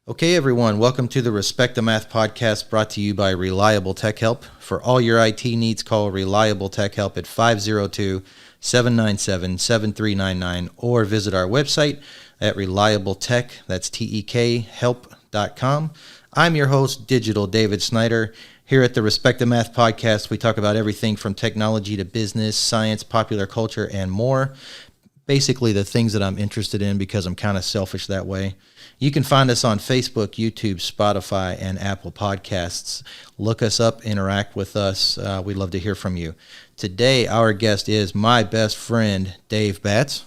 Okay, everyone, welcome to the Respect the Math podcast brought to you by Reliable Tech Help. For all your IT needs, call Reliable Tech Help at 502-797-7399 or visit our website at reliabletech, that's T-E-K, help.com. I'm your host, Digital David Snyder. Here at the Respect the Math podcast, we talk about everything from technology to business, science, popular culture, and more. Basically the things that I'm interested in because I'm kind of selfish that way. You can find us on Facebook, YouTube, Spotify, and Apple Podcasts. Look us up, interact with us. We'd love to hear from you. Today, our guest is my best friend, Dave Batts.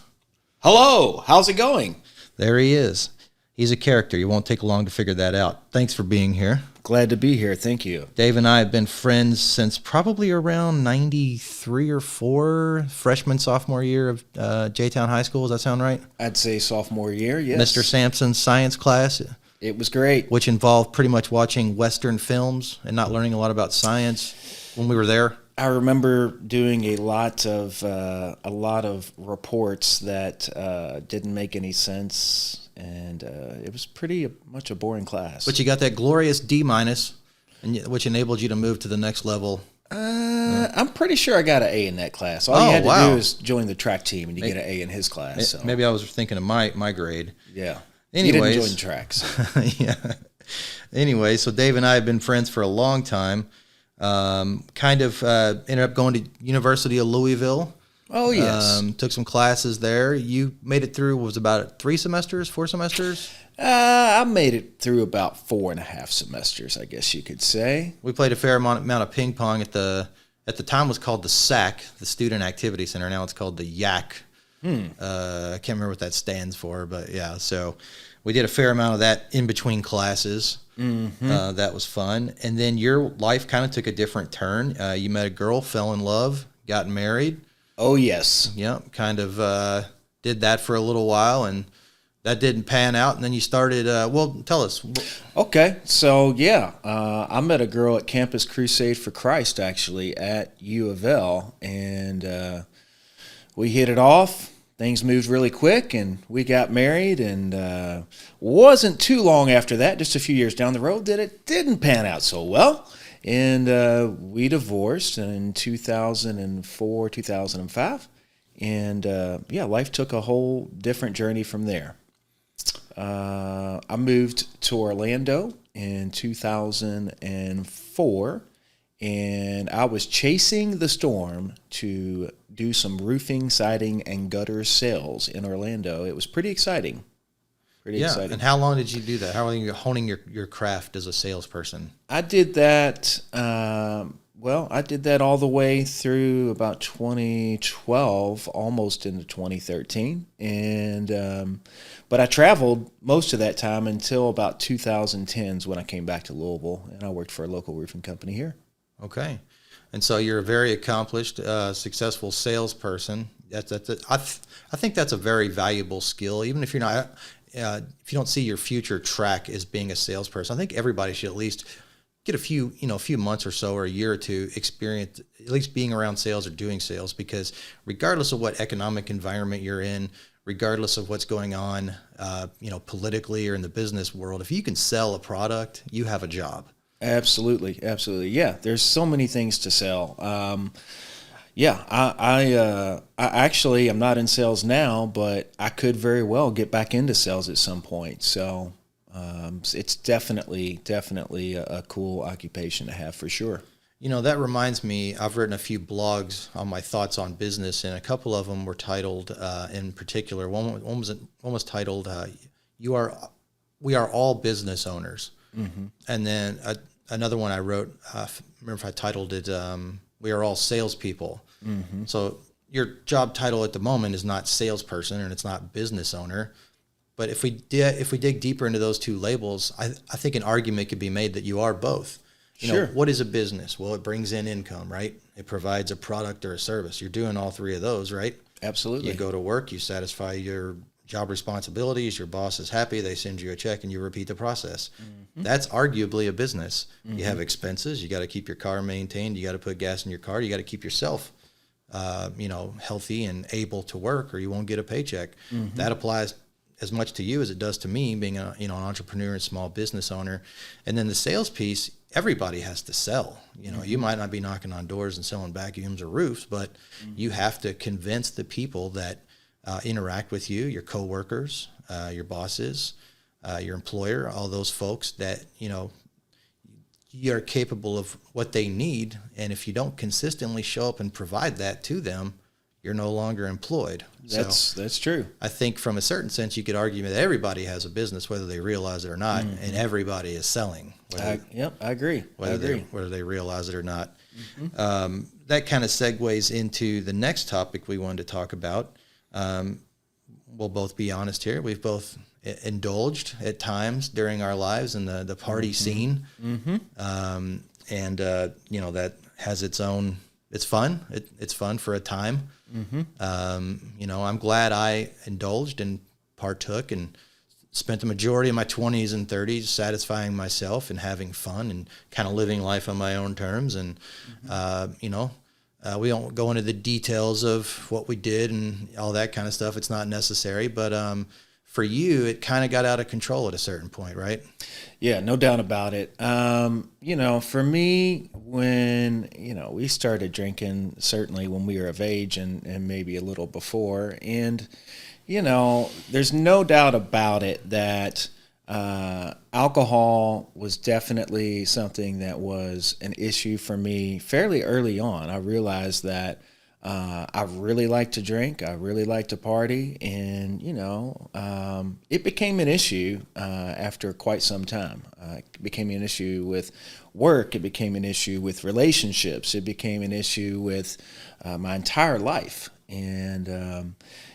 Hello, how's it going? There he is. He's a character. You won't take long to figure that out. Thanks for being here. Glad to be here. Thank you. Dave and I have been friends since probably around 93 or 4, freshman, sophomore year of J-Town High School. Does that sound right? I'd say sophomore year, yes. Mr. Sampson's science class. It was great. Which involved pretty much watching Western films and not learning a lot about science when we were there. I remember doing a lot of reports that didn't make any sense. And it was pretty much a boring class. But you got that glorious D-, which enabled you to move to the next level. I'm pretty sure I got an A in that class. All you had to do is join the track team, and you get an A in his class. So. Maybe I was thinking of my grade. Yeah. Anyways, you didn't join track. So. Yeah. Anyway, so Dave and I have been friends for a long time. Ended up going to University of Louisville. Oh, yes. Took some classes there. You made it through, was about 3 semesters, 4 semesters? I made it through about 4.5 semesters, I guess you could say. We played a fair amount of ping pong at the time was called the SAC, the Student Activity Center. Now it's called the YAC. I can't remember what that stands for, but yeah. So we did a fair amount of that in between classes. Mm-hmm. That was fun. And then your life kind of took a different turn. You met a girl, fell in love, got married. Oh, yes. Yeah, kind of did that for a little while, and that didn't pan out, and then you started, tell us. Okay, so, yeah, I met a girl at Campus Crusade for Christ, actually, at U of L, and we hit it off. Things moved really quick, and we got married, and wasn't too long after that, just a few years down the road, that it didn't pan out so well. And we divorced in 2004, 2005. And, life took a whole different journey from there. I moved to Orlando in 2004, and I was chasing the storm to do some roofing, siding, and gutter sales in Orlando. It was pretty exciting. Exciting. And how long did you do that? How long were you honing your craft as a salesperson? I did that, I did that all the way through about 2012, almost into 2013. And but I traveled most of that time until about 2010s when I came back to Louisville, and I worked for a local roofing company here. Okay. And so you're a very accomplished, successful salesperson. I think that's a very valuable skill, even if you're not... if you don't see your future track as being a salesperson, I think everybody should at least get a few months or so or a year or two experience, at least being around sales or doing sales, because regardless of what economic environment you're in, regardless of what's going on, politically or in the business world, if you can sell a product, you have a job. Absolutely. Absolutely. Yeah. There's so many things to sell. I actually am not in sales now, but I could very well get back into sales at some point. So it's definitely a cool occupation to have for sure. That reminds me, I've written a few blogs on my thoughts on business, and a couple of them were titled, in particular, one was titled, "We are all business owners." Mm-hmm. And then another one I wrote, I remember if I titled it, "We are all salespeople." Mm-hmm. So your job title at the moment is not salesperson and it's not business owner. But if we dig deeper into those two labels, I think an argument could be made that you are both. Sure. What is a business? Well, it brings in income, right? It provides a product or a service. You're doing all three of those, right? Absolutely. You go to work, you satisfy your job responsibilities, your boss is happy, they send you a check, and you repeat the process. Mm-hmm. That's arguably a business. Mm-hmm. You have expenses. You got to keep your car maintained. You got to put gas in your car. You got to keep yourself healthy and able to work, or you won't get a paycheck. Mm-hmm. That applies as much to you as it does to me, being an entrepreneur and small business owner. And then the sales piece, everybody has to sell. You might not be knocking on doors and selling vacuums or roofs, but you have to convince the people that interact with you, your coworkers, your bosses, your employer, all those folks, that you're capable of what they need. And if you don't consistently show up and provide that to them, you're no longer employed. That's true. I think from a certain sense, you could argue that everybody has a business, whether they realize it or not, and everybody is selling. I agree. Whether they realize it or not. That kind of segues into the next topic we wanted to talk about. We'll both be honest here. We've both indulged at times during our lives in the party scene. And that has its own, it's fun. It's fun for a time. I'm glad I indulged and partook and spent the majority of my 20s and 30s satisfying myself and having fun and kind of living life on my own terms. And, we don't go into the details of what we did and all that kind of stuff. It's not necessary. But for you, it kind of got out of control at a certain point, right? Yeah, no doubt about it. For me, when, we started drinking, certainly when we were of age and maybe a little before. And, there's no doubt about it that alcohol was definitely something that was an issue for me fairly early on. I realized that I really like to drink. I really like to party. And, it became an issue after quite some time. It became an issue with work. It became an issue with relationships. It became an issue with my entire life. And,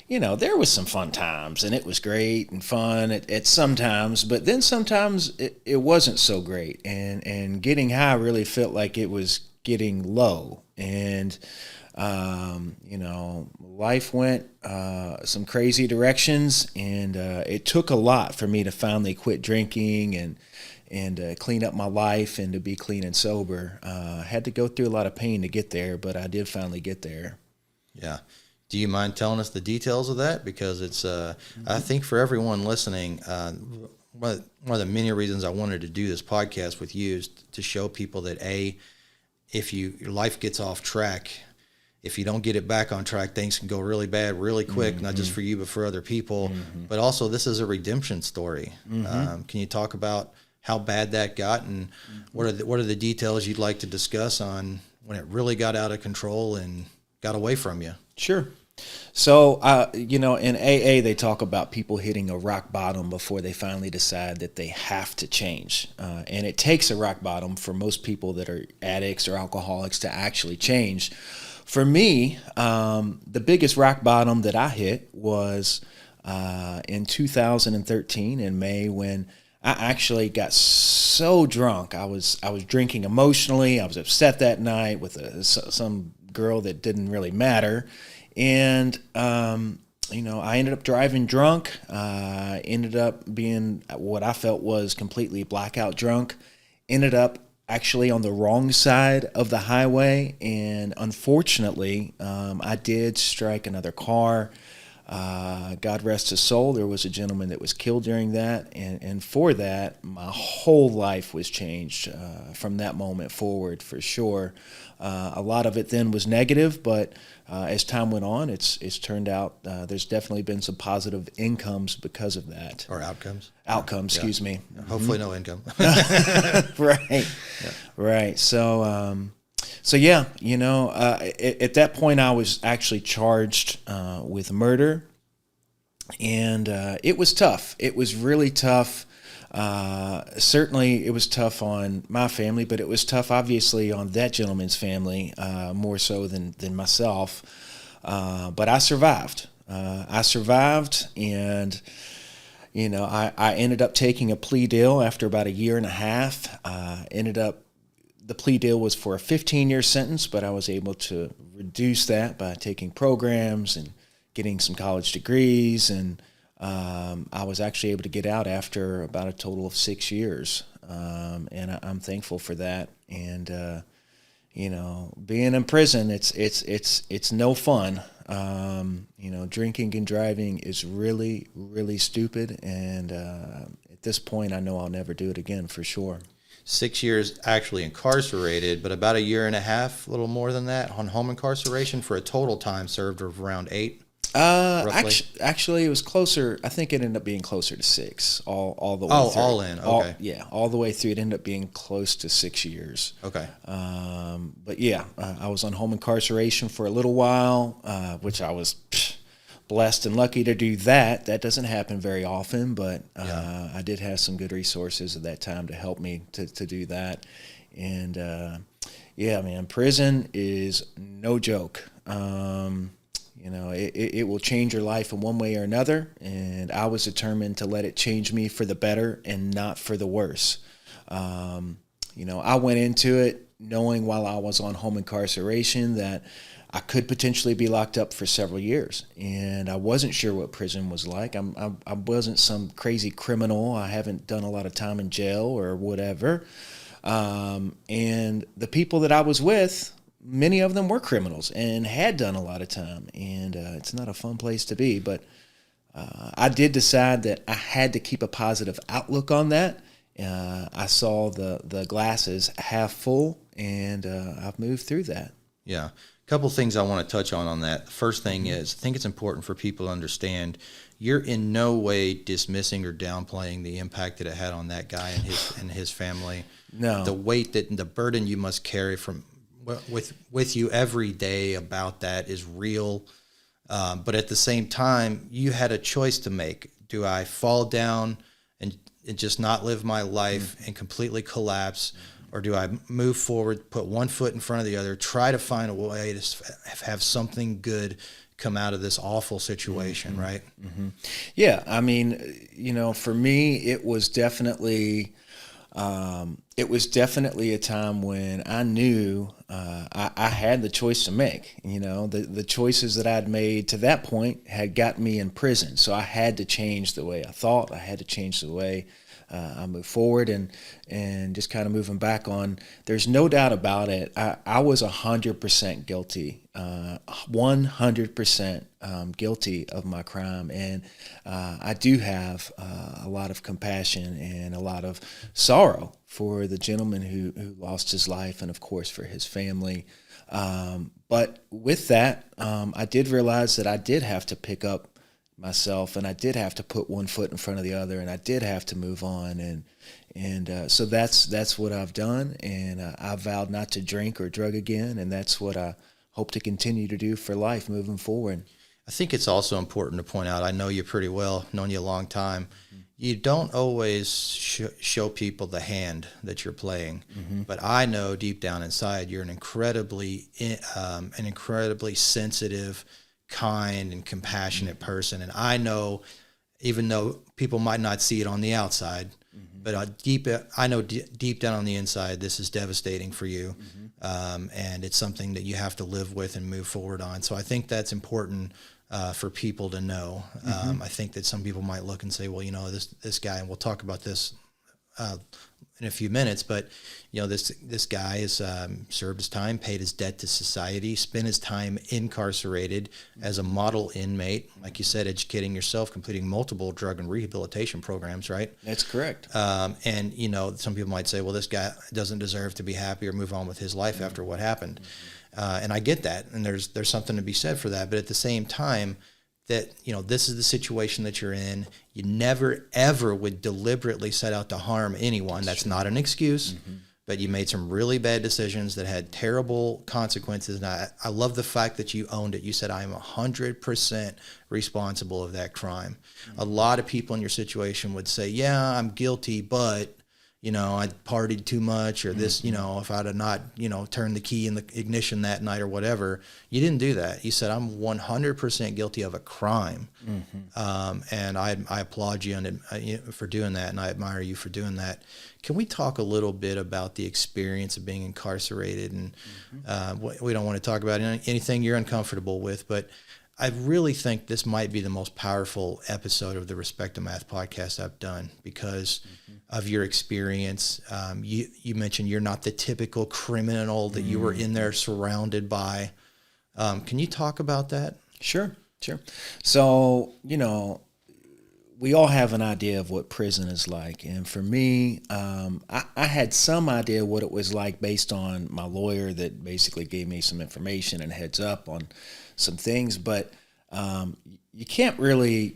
there was some fun times, and it was great and fun at sometimes, but then sometimes it wasn't so great. And getting high really felt like it was getting low. And life went some crazy directions, and it took a lot for me to finally quit drinking and clean up my life and to be clean and sober. Had to go through a lot of pain to get there, but I did finally get there. Yeah. Do you mind telling us the details of that? Because it's, I think for everyone listening, one of the many reasons I wanted to do this podcast with you is to show people that if your life gets off track, if you don't get it back on track, things can go really bad really quick, not just for you, but for other people. But also, this is a redemption story. Can you talk about how bad that got, and what are the details you'd like to discuss on when it really got out of control and got away from you? Sure. So, in AA, they talk about people hitting a rock bottom before they finally decide that they have to change. And it takes a rock bottom for most people that are addicts or alcoholics to actually change. For me, the biggest rock bottom that I hit was in 2013 in May, when I actually got so drunk. I was drinking emotionally. I was upset that night with some girl that didn't really matter. And, I ended up driving drunk, ended up being what I felt was completely blackout drunk, ended up actually on the wrong side of the highway. And unfortunately, I did strike another car. God rest his soul. There was a gentleman that was killed during that. And for that, my whole life was changed from that moment forward, for sure. A lot of it then was negative, but as time went on, it's turned out there's definitely been some positive incomes because of that. Or outcomes. Outcomes, yeah. Excuse me. Hopefully no income. Right. Yeah. Right. So, at that point, I was actually charged with murder, and it was tough. It was really tough. Certainly, it was tough on my family, but it was tough, obviously, on that gentleman's family, more so than myself. But I survived. And I ended up taking a plea deal after about a year and a half. The plea deal was for a 15-year sentence, but I was able to reduce that by taking programs and getting some college degrees, and I was actually able to get out after about a total of 6 years, and I'm thankful for that. And being in prison, it's no fun. Drinking and driving is really, really stupid. And at this point, I know I'll never do it again for sure. 6 years actually incarcerated, but about a year and a half, a little more than that, on home incarceration for a total time served of around 8. Roughly. Actually, it was closer. I think it ended up being closer to 6, all the way through. All in. Okay. All the way through. It ended up being close to 6 years. Okay. But yeah, I was on home incarceration for a little while, which I was blessed and lucky to do that. That doesn't happen very often, but I did have some good resources at that time to help me to do that. And yeah, man, prison is no joke. It will change your life in one way or another, and I was determined to let it change me for the better and not for the worse. I went into it knowing while I was on home incarceration that I could potentially be locked up for several years, and I wasn't sure what prison was like. I wasn't some crazy criminal. I haven't done a lot of time in jail or whatever. And the people that I was with, many of them were criminals and had done a lot of time, and it's not a fun place to be. But I did decide that I had to keep a positive outlook on that. I saw the glasses half full, and I've moved through that. Yeah. A couple things I want to touch on that. The first thing is, I think it's important for people to understand you're in no way dismissing or downplaying the impact that it had on that guy and his family. No. The weight the burden you must carry from with you every day about that is real. But at the same time, you had a choice to make. Do I fall down and just not live my life and completely collapse? Or do I move forward, put one foot in front of the other, try to find a way to have something good come out of this awful situation, right? Mm-hmm. Yeah, I mean, for me, it was definitely a time when I knew I had the choice to make. The choices that I'd made to that point had got me in prison, so I had to change the way I thought. I had to change the way I moved forward, and just kind of moving back on. There's no doubt about it. I was 100% guilty, 100% guilty of my crime, and I do have a lot of compassion and a lot of sorrow for the gentleman who lost his life, and of course for his family. But with that, I did realize that I did have to pick up myself, and I did have to put one foot in front of the other, and I did have to move on, and so that's what I've done, and I vowed not to drink or drug again, and that's what I hope to continue to do for life moving forward. I think it's also important to point out, I know you pretty well, known you a long time. You don't always show people the hand that you're playing, but I know deep down inside you're an incredibly sensitive, kind, and compassionate person. And I know, even though people might not see it on the outside, but I know deep down on the inside, this is devastating for you. And it's something that you have to live with and move forward on. So I think that's important for people to know. I think that some people might look and say, well, this guy, and we'll talk about this in a few minutes, but this guy has served his time, paid his debt to society, spent his time incarcerated as a model inmate, like you said, educating yourself, completing multiple drug and rehabilitation programs, right? That's correct. And some people might say, well, this guy doesn't deserve to be happy or move on with his life after what happened. And I get that, and there's something to be said for that. But at the same time, that this is the situation that you're in. You never ever would deliberately set out to harm anyone. That's not an excuse, but you made some really bad decisions that had terrible consequences. And I love the fact that you owned it. You said, I am 100% responsible of that crime. A lot of people in your situation would say, yeah, I'm guilty, but I partied too much, or this, if I'd have not, turned the key in the ignition that night or whatever. You didn't do that. You said, I'm 100% guilty of a crime. And I applaud you for doing that, and I admire you for doing that. Can we talk a little bit about the experience of being incarcerated? And we don't want to talk about anything you're uncomfortable with, but I really think this might be the most powerful episode of the Respect the Math podcast I've done because of your experience. You mentioned you're not the typical criminal that you were in there surrounded by. Can you talk about that? Sure, sure. So, we all have an idea of what prison is like. And for me, I had some idea what it was like based on my lawyer that basically gave me some information and heads up on some things. But you can't really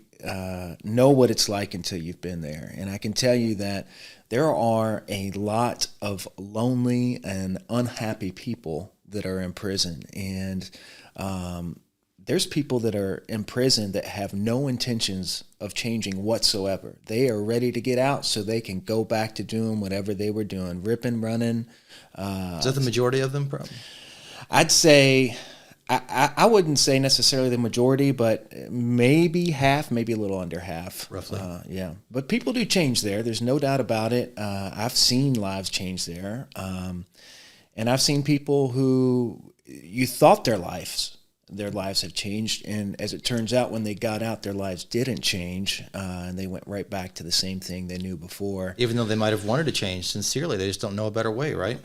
know what it's like until you've been there. And I can tell you that there are a lot of lonely and unhappy people that are in prison. And there's people that are in prison that have no intentions of changing whatsoever. They are ready to get out so they can go back to doing whatever they were doing, ripping, running. Is that the majority of them, probably? I'd say, I wouldn't say necessarily the majority, but maybe half, maybe a little under half. Roughly. Yeah. But people do change there. There's no doubt about it. I've seen lives change there. And I've seen people who you thought their lives have changed, and as it turns out, when they got out, their lives didn't change, and they went right back to the same thing they knew before. Even though they might have wanted to change sincerely, they just don't know a better way, right?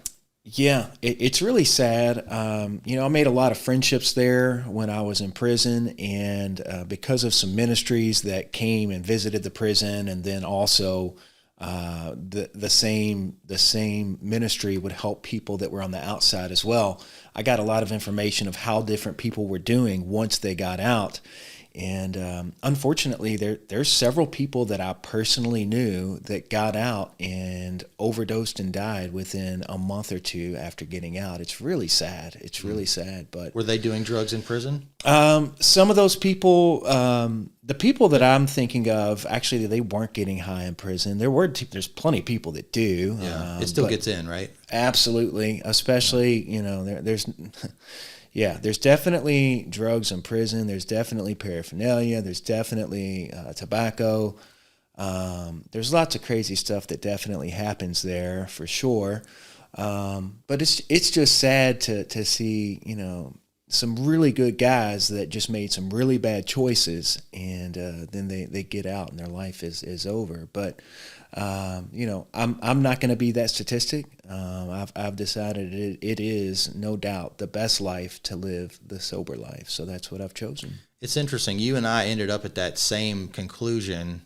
Yeah, it's really sad. I made a lot of friendships there when I was in prison, and because of some ministries that came and visited the prison, and then also the same ministry would help people that were on the outside as well. I got a lot of information of how different people were doing once they got out. And unfortunately, there's several people that I personally knew that got out and overdosed and died within a month or two after getting out. It's really sad. It's really sad. But were they doing drugs in prison? Some of those people, the people that I'm thinking of, actually, they weren't getting high in prison. There's plenty of people that do. Yeah, it still gets in, right? Absolutely, especially there's. Yeah, there's definitely drugs in prison. There's definitely paraphernalia. There's definitely tobacco. There's lots of crazy stuff that definitely happens there for sure. But it's just sad to see some really good guys that just made some really bad choices, and then they get out and their life is over. But I'm not going to be that statistic. I've decided it is no doubt the best life to live the sober life. So that's what I've chosen. It's interesting. You and I ended up at that same conclusion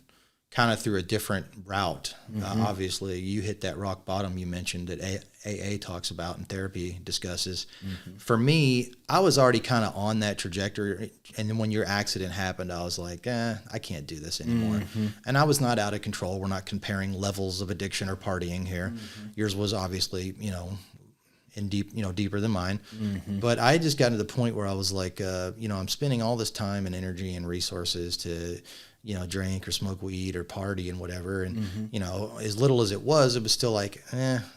kind of through a different route. Mm-hmm. Obviously, you hit that rock bottom you mentioned that AA talks about and therapy discusses. Mm-hmm. For me, I was already kind of on that trajectory. And then when your accident happened, I was like, I can't do this anymore. Mm-hmm. And I was not out of control. We're not comparing levels of addiction or partying here. Mm-hmm. Yours was obviously, deeper than mine. Mm-hmm. But I just got to the point where I was like, I'm spending all this time and energy and resources to drink or smoke weed or party and whatever. And, mm-hmm. As little as it was still like,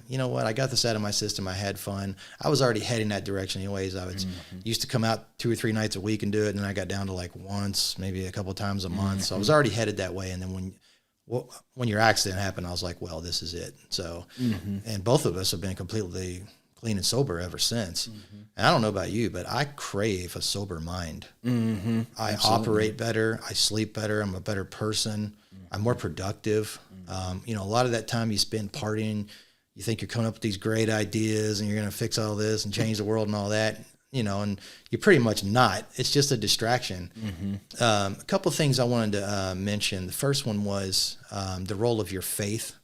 you know what? I got this out of my system. I had fun. I was already heading that direction anyways. I was used to come out 2 or 3 nights a week and do it. And then I got down to like once, maybe a couple of times a month. Mm-hmm. So I was already headed that way. And then when your accident happened, I was like, well, this is it. So, and both of us have been completely clean and sober ever since. Mm-hmm. And I don't know about you, but I crave a sober mind. Mm-hmm. I operate better. I sleep better. I'm a better person. Mm-hmm. I'm more productive. Mm-hmm. A lot of that time you spend partying, you think you're coming up with these great ideas and you're going to fix all this and change the world and all that, and you're pretty much not. It's just a distraction. Mm-hmm. A couple of things I wanted to mention. The first one was the role of your faith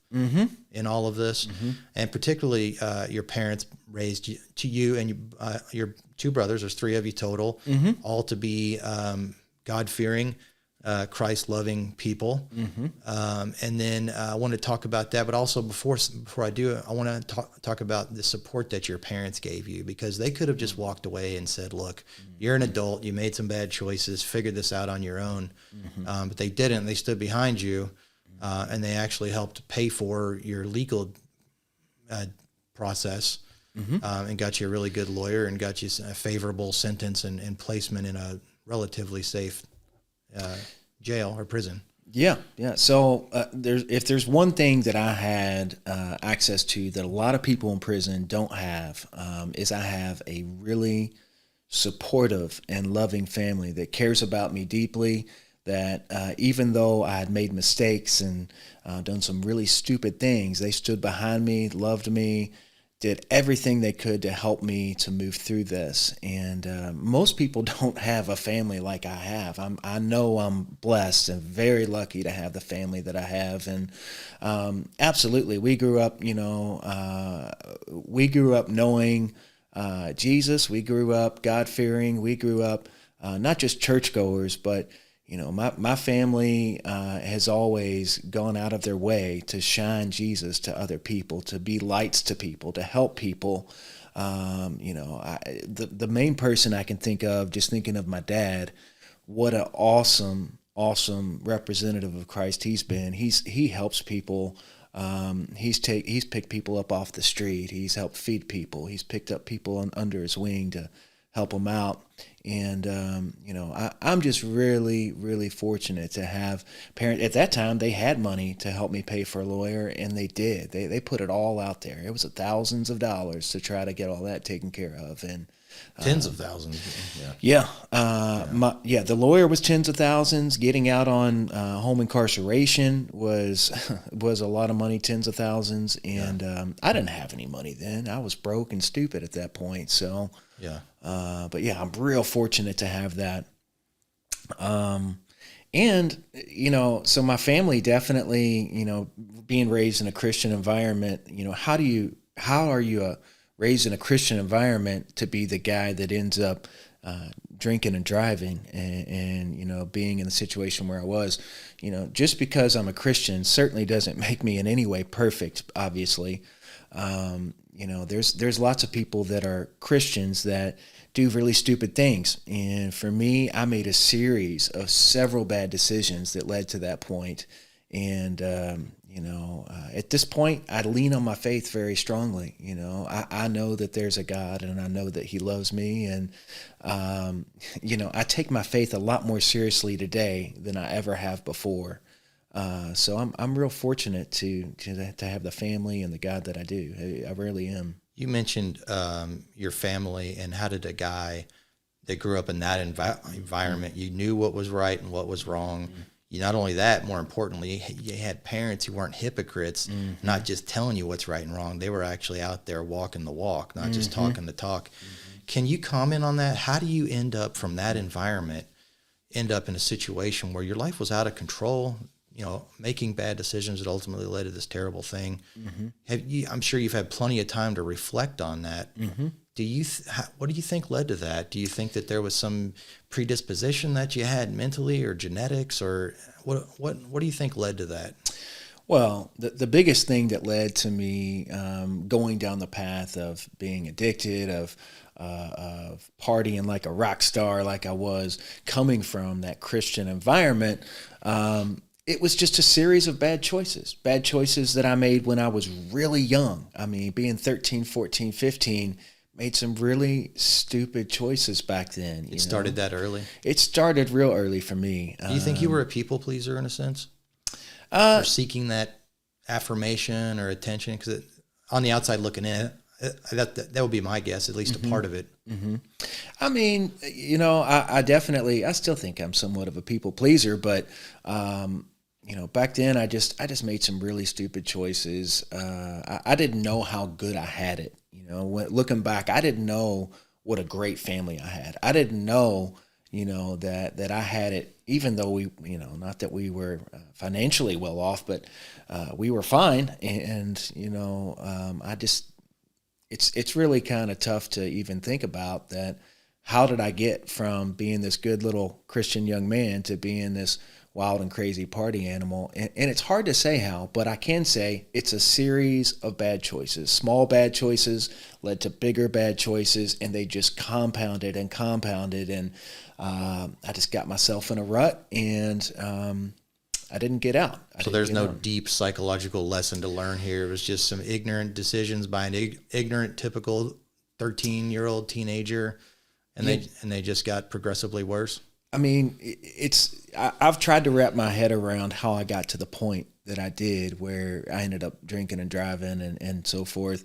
in all of this, and particularly your parents raised you and your 2 brothers. There's 3 of you total, all to be God-fearing, Christ-loving people. And then I want to talk about that, but also before I do it, I want to talk about the support that your parents gave you, because they could have just walked away and said, look, you're an adult, you made some bad choices, figure this out on your own. But they didn't. They stood behind you. And they actually helped pay for your legal process and got you a really good lawyer and got you a favorable sentence and placement in a relatively safe jail or prison. Yeah. So if there's one thing that I had access to that a lot of people in prison don't have, is I have a really supportive and loving family that cares about me deeply. That even though I had made mistakes and done some really stupid things, they stood behind me, loved me, did everything they could to help me to move through this. And most people don't have a family like I have. I know I'm blessed and very lucky to have the family that I have. And absolutely, we grew up, we grew up knowing Jesus. We grew up God-fearing. We grew up not just churchgoers, but my family has always gone out of their way to shine Jesus to other people, to be lights to people, to help people. The main person I can think of, just thinking of my dad, what an awesome representative of Christ he's been. He helps people. He's picked people up off the street. He's helped feed people. He's picked up people under his wing to help them out. And, I'm just really, really fortunate to have parents. At that time, they had money to help me pay for a lawyer, and they did. They put it all out there. It was thousands of dollars to try to get all that taken care of. And tens of thousands. Yeah. The lawyer was tens of thousands. Getting out on home incarceration was a lot of money, tens of thousands. And I didn't have any money then. I was broke and stupid at that point. So yeah. But yeah, I'm real fortunate to have that. So my family definitely, being raised in a Christian environment, how are you raised in a Christian environment to be the guy that ends up drinking and driving and being in the situation where I was? Just because I'm a Christian certainly doesn't make me in any way perfect, obviously. There's lots of people that are Christians that do really stupid things. And for me, I made a series of several bad decisions that led to that point. And, at this point, I lean on my faith very strongly. I know that there's a God, and I know that he loves me. And, I take my faith a lot more seriously today than I ever have before. So I'm real fortunate to have the family and the God that I do. I really am. You mentioned your family, and how did a guy that grew up in that environment, you knew what was right and what was wrong. You, not only that, more importantly, you had parents who weren't hypocrites, not just telling you what's right and wrong. They were actually out there walking the walk, not just talking the talk. Can you comment on that? How do you end up from that environment, end up in a situation where your life was out of control, making bad decisions that ultimately led to this terrible thing? I'm sure you've had plenty of time to reflect on that. What do you think led to that? Do you think that there was some predisposition that you had mentally, or genetics, or what do you think led to that? Well, the biggest thing that led to me going down the path of being addicted, of partying like a rock star, like I was, coming from that Christian environment, it was just a series of bad choices that I made when I was really young. I mean, being 13, 14, 15, made some really stupid choices back then. It started that early? It started real early for me. Do you think you were a people pleaser in a sense? Or seeking that affirmation or attention? Because on the outside looking in, that would be my guess, at least a part of it. I mean, I definitely, I still think I'm somewhat of a people pleaser, but, back then I just made some really stupid choices. I didn't know how good I had it. Looking back, I didn't know what a great family I had. I didn't know, that I had it, even though we, not that we were financially well off, but we were fine. And, it's really kind of tough to even think about that. How did I get from being this good little Christian young man to being this wild and crazy party animal? And it's hard to say how, but I can say it's a series of bad choices. Small bad choices led to bigger bad choices, and they just compounded and compounded. And I just got myself in a rut, and I didn't get out. So there's no deep psychological lesson to learn here. It was just some ignorant decisions by an ignorant, typical 13-year-old teenager, and they just got progressively worse. I mean, I've tried to wrap my head around how I got to the point that I did, where I ended up drinking and driving and so forth.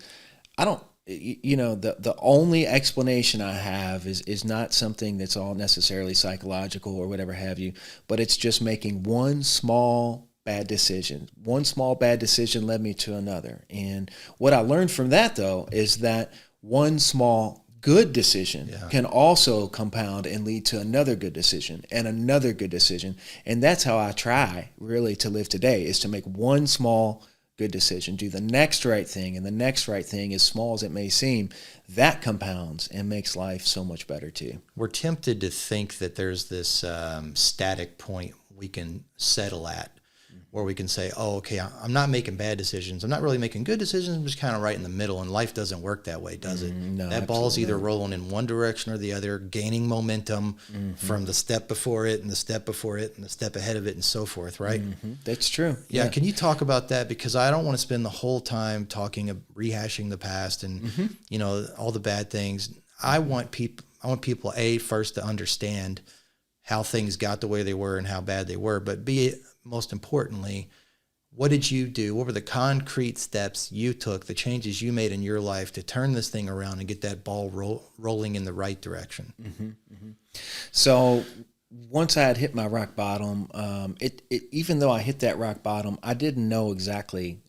I don't, the only explanation I have is not something that's all necessarily psychological or whatever have you, but it's just making one small bad decision. One small bad decision led me to another. And what I learned from that, though, is that one small good decision can also compound and lead to another good decision and another good decision. And that's how I try really to live today, is to make one small good decision, do the next right thing, and the next right thing, as small as it may seem, that compounds and makes life so much better too. We're tempted to think that there's this static point we can settle at, where we can say, oh, okay, I'm not making bad decisions. I'm not really making good decisions. I'm just kind of right in the middle. And life doesn't work that way, does it? No, that ball's either rolling in one direction or the other, gaining momentum from the step before it and the step before it and the step ahead of it and so forth, right? That's true. Yeah. Can you talk about that? Because I don't want to spend the whole time rehashing the past and, you know, all the bad things. I want people, first to understand how things got the way they were and how bad they were, but most importantly, what did you do? What were the concrete steps you took, the changes you made in your life to turn this thing around and get that ball rolling in the right direction? So once I had hit my rock bottom, even though I hit that rock bottom, I didn't know exactly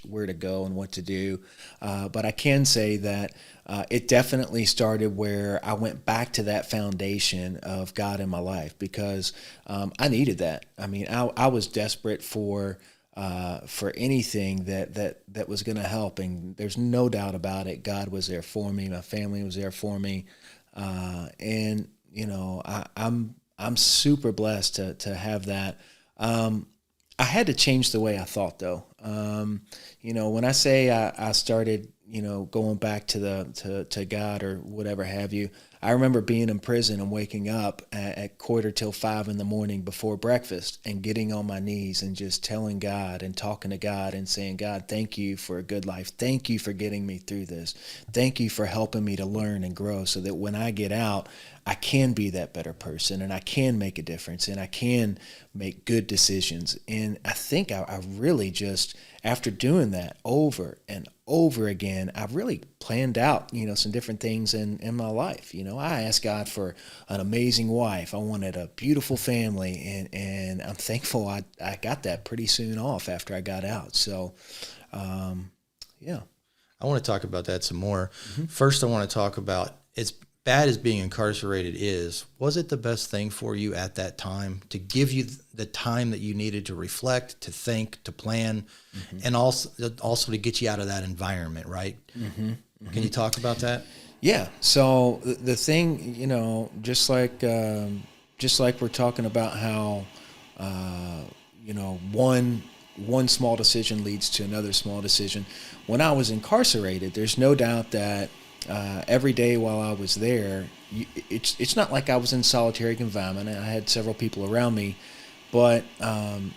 where to go and what to do. But I can say that it definitely started where I went back to that foundation of God in my life, because I needed that. I mean, I was desperate for anything that was going to help, and there's no doubt about it. God was there for me. My family was there for me, and you know, I'm super blessed to have that. I had to change the way I thought, though. You know, when I say I started, you know, going back to God or whatever have you, I remember being in prison and waking up at 4:45 in the morning before breakfast and getting on my knees and just telling God and talking to God and saying, God, thank you for a good life. Thank you for getting me through this. Thank you for helping me to learn and grow so that when I get out, I can be that better person and I can make a difference and I can make good decisions. And I think I really just, after doing that over and over again, I've really planned out, you know, some different things in my life. You know, I asked God for an amazing wife. I wanted a beautiful family, and I'm thankful I got that pretty soon off after I got out. So, yeah. I want to talk about that some more. First, I want to talk about, as bad as being incarcerated is, was it the best thing for you at that time to give you the time that you needed to reflect, to think, to plan, and also to get you out of that environment, right? Can you talk about that? Yeah. So the thing, you know, just like we're talking about how, you know, one small decision leads to another small decision. When I was incarcerated, there's no doubt that every day while I was there, it's not like I was in solitary confinement. I had several people around me, but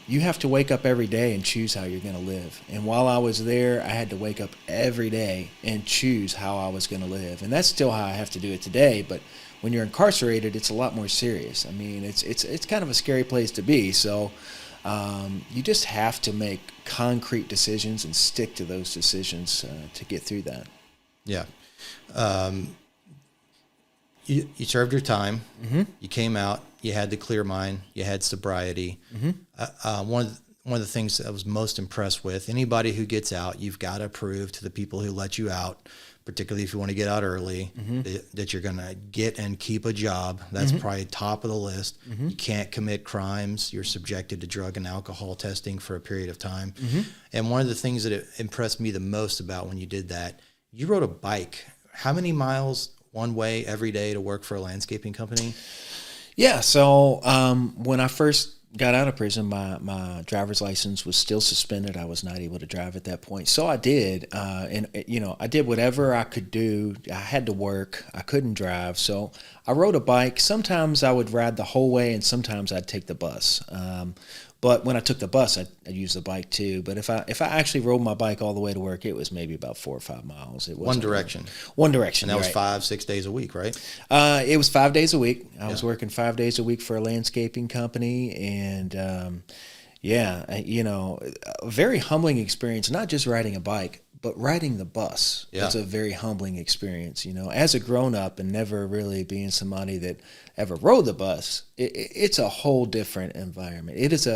you have to wake up every day and choose how you're going to live. And while I was there, I had to wake up every day and choose how I was going to live. And that's still how I have to do it today. But when you're incarcerated, it's a lot more serious. I mean, it's kind of a scary place to be. So you just have to make concrete decisions and stick to those decisions to get through that. Yeah. You served your time. You came out. You had the clear mind. You had sobriety. One of the things that I was most impressed with, anybody who gets out, you've got to prove to the people who let you out, particularly if you want to get out early, that you're going to get and keep a job. That's probably top of the list. You can't commit crimes. You're subjected to drug and alcohol testing for a period of time. And one of the things that impressed me the most about when you did that, you rode a bike. How many miles one way every day to work for a landscaping company? Yeah. So when I first got out of prison, my driver's license was still suspended. I was not able to drive at that point. So I did, and you know, I did whatever I could do. I had to work. I couldn't drive. So I rode a bike. Sometimes I would ride the whole way, and sometimes I'd take the bus. But when I took the bus, I'd use the bike too. But if I actually rode my bike all the way to work, it was maybe about 4 or 5 miles. It was One direction. One direction. And that was 5-6 days a week, right? It was 5 days a week. I was working 5 days a week for a landscaping company, and you know, a very humbling experience. Not just riding a bike, But riding the bus is a very humbling experience. You know, as a grown up and never really being somebody that ever rode the bus, it's a whole different environment. It is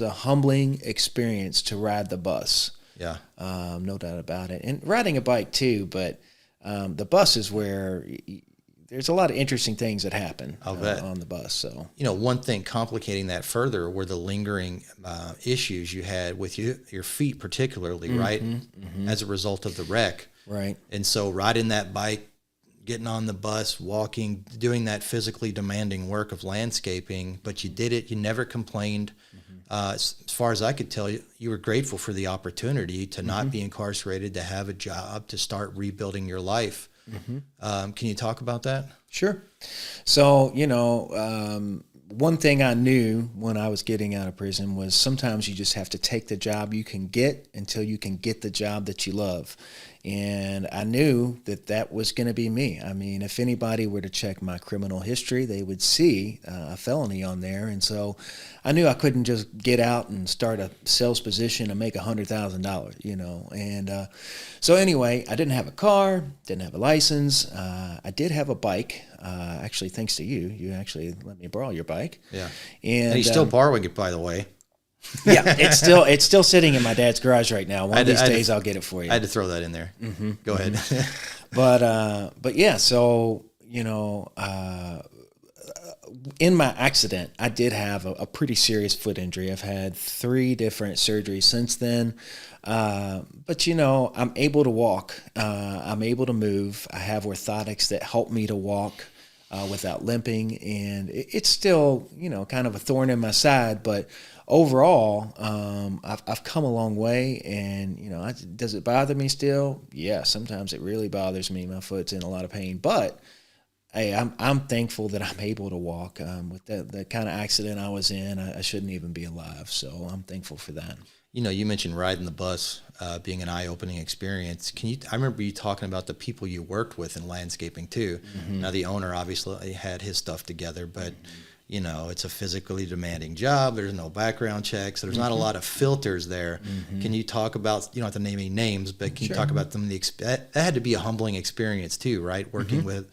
a humbling experience to ride the bus. Yeah, no doubt about it. And riding a bike too, but the bus is where there's a lot of interesting things that happen on the bus. So, you know, one thing complicating that further were the lingering issues you had with your feet, particularly, right? As a result of the wreck. Right. And so riding that bike, getting on the bus, walking, doing that physically demanding work of landscaping, but you did it. You never complained. As far as I could tell, you were grateful for the opportunity to not be incarcerated, to have a job, to start rebuilding your life. Can you talk about that? Sure. So, you know, one thing I knew when I was getting out of prison was sometimes you just have to take the job you can get until you can get the job that you love. And I knew that was going to be me. I mean, if anybody were to check my criminal history, they would see a felony on there. And so I knew I couldn't just get out and start a sales position and make $100,000, you know. And so anyway, I didn't have a car, didn't have a license. I did have a bike. Actually, thanks to you. You actually let me borrow your bike. Yeah. And he's still borrowing it, by the way. Yeah, it's still sitting in my dad's garage right now. One of these days I'll get it for you. I had to throw that in there. Go ahead. But yeah, so, you know, in my accident, I did have a pretty serious foot injury. I've had 3 different surgeries since then. But, you know, I'm able to walk. I'm able to move. I have orthotics that help me to walk without limping. And it's still, you know, kind of a thorn in my side. But overall, I've come a long way. And, you know, does it bother me still? Yeah, sometimes it really bothers me. My foot's in a lot of pain. But hey, I'm thankful that I'm able to walk. With the kind of accident I was in, I shouldn't even be alive. So I'm thankful for that. You know, you mentioned riding the bus being an eye-opening experience. I remember you talking about the people you worked with in landscaping too. Now, the owner obviously had his stuff together, but you know, it's a physically demanding job. There's no background checks. There's not a lot of filters there. Can you talk about, you don't have to name any names, but can you talk about them? That had to be a humbling experience too, right? Working with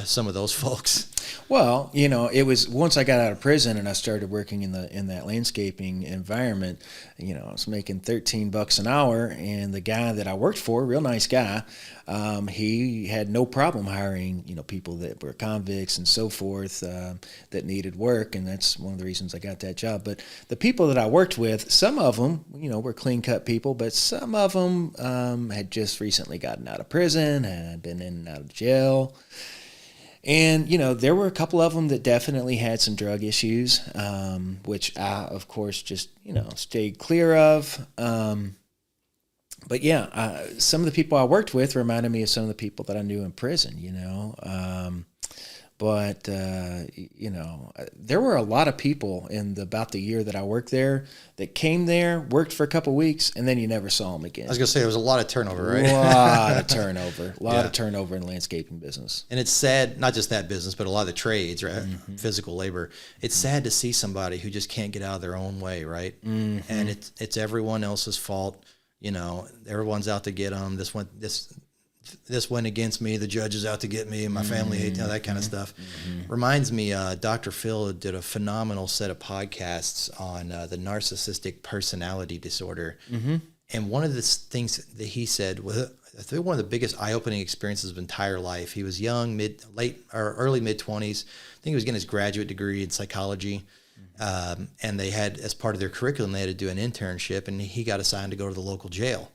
some of those folks. Well, you know, it was once I got out of prison and I started working in that landscaping environment. You know, I was making $13 an hour, and the guy that I worked for, real nice guy, he had no problem hiring, you know, people that were convicts and so forth that needed work, and that's one of the reasons I got that job. But the people that I worked with, some of them, you know, were clean cut people, but some of them had just recently gotten out of prison, had been in and out of jail. And, you know, there were a couple of them that definitely had some drug issues, which I, of course, just, you know, stayed clear of. But, yeah, some of the people I worked with reminded me of some of the people that I knew in prison, you know. But, you know, there were a lot of people in about the year that I worked there that came there, worked for a couple of weeks, and then you never saw them again. I was going to say there was a lot of turnover, right? A lot of turnover. A lot of turnover in the landscaping business. And it's sad, not just that business, but a lot of the trades, right? Physical labor. It's sad to see somebody who just can't get out of their own way, right? And it's everyone else's fault. You know, everyone's out to get them. This went against me. The judge is out to get me, and my family hates, you know, that kind of stuff. Reminds me, Dr. Phil did a phenomenal set of podcasts on the narcissistic personality disorder. And one of the things that he said was, I think, one of the biggest eye-opening experiences of his entire life. He was young, early mid-20s. I think he was getting his graduate degree in psychology. And they had, as part of their curriculum, they had to do an internship, and he got assigned to go to the local jail.